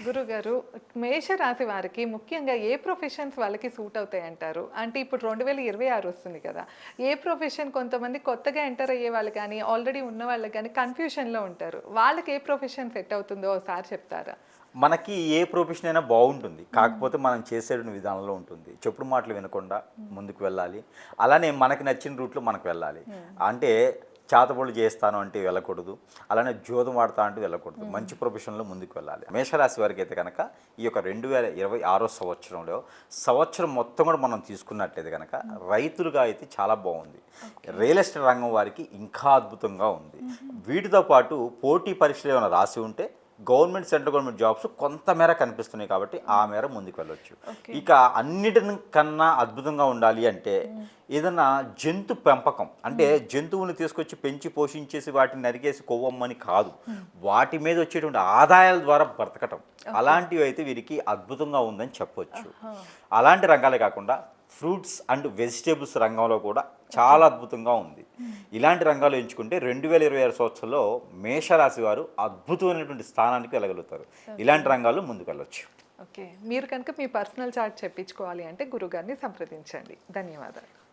గురుగారు, మేషరాశి వారికి ముఖ్యంగా ఏ ప్రొఫెషన్స్ వాళ్ళకి సూట్ అవుతాయి అంటారు? అంటే ఇప్పుడు 2026 వస్తుంది కదా! ఏ ప్రొఫెషన్ కొంతమంది కొత్తగా ఎంటర్ అయ్యే వాళ్ళు కానీ, ఆల్రెడీ ఉన్న వాళ్ళకి కానీ కన్‌ఫ్యూషన్‌లో ఉంటారు. వాళ్ళకి ఏ ప్రొఫెషన్ సెట్ అవుతుందో ఒకసారి చెప్తారా? మనకి ఏ ప్రొఫెషన్ అయినా బాగుంటుంది. హ్మ్. కాకపోతే మనం చేసే విధానంలో ఉంటుంది. చెప్పుడు మాటలు వినకుండా ముందుకు వెళ్ళాలి. అలానే మనకి నచ్చిన రూట్‌లో మనకు వెళ్ళాలి. హ్మ్. అంటే చేతబడులు చేస్తాను అంటే వెళ్ళకూడదు. అలానే జూదం ఆడతా అంటూ వెళ్ళకూడదు. హ్మ్. మంచి ప్రొఫెషన్‌లో ముందుకు వెళ్ళాలి. మేషరాశి వారికైతే కనుక ఈ యొక్క 2026 సంవత్సరంలో సంవత్సరం మొత్తం కూడా మనం తీసుకున్నట్లయితే గనక రైతులుగా అయితే చాలా బాగుంది. ఓకే. రియల్ ఎస్టేట్ రంగం వారికి ఇంకా అద్భుతంగా ఉంది. హుహు. వీటితో పాటు పోటీ పరీక్షలు ఏమైనా రాసి ఉంటే గవర్నమెంట్, సెంట్రల్ గవర్నమెంట్ జాబ్స్ కొంత మేర కనిపిస్తున్నాయి కాబట్టి ఆ మేర ముందుకు వెళ్ళొచ్చు. ఓకే. ఇక అన్నిటికన్నా అద్భుతంగా ఉండాలి అంటే హ్మ్. ఏదన్నా జంతు పెంపకం అంటే జంతువుని తీసుకొచ్చి పెంచి పోషించేసి వాటిని నరికేసి కొవ్వమ్మని కాదు. హ్మ్. వాటి మీద వచ్చేటువంటి ఆదాయాల ద్వారా బ్రతకటం. ఓకే. అలాంటివి అయితే వీరికి అద్భుతంగా ఉందని చెప్పొచ్చు. ఆహా! అలాంటి రంగాలే కాకుండా ఫ్రూట్స్ అండ్ వెజిటేబుల్స్ రంగంలో కూడా ఓకే. చాలా అద్భుతంగా ఉంది. ఇలాంటి రంగాలు ఎంచుకుంటే 2026 సంవత్సరంలో మేషరాశి వారు అద్భుతమైనటువంటి స్థానానికి వెళ్ళగలుగుతారు. ఓకే. ఇలాంటి రంగాల్లో ముందుకెళ్ళొచ్చు. ఓకే. మీరు కనుక మీ పర్సనల్ చార్ట్ చెప్పించుకోవాలి అంటే గురుగారిని సంప్రదించండి. ధన్యవాదాలు.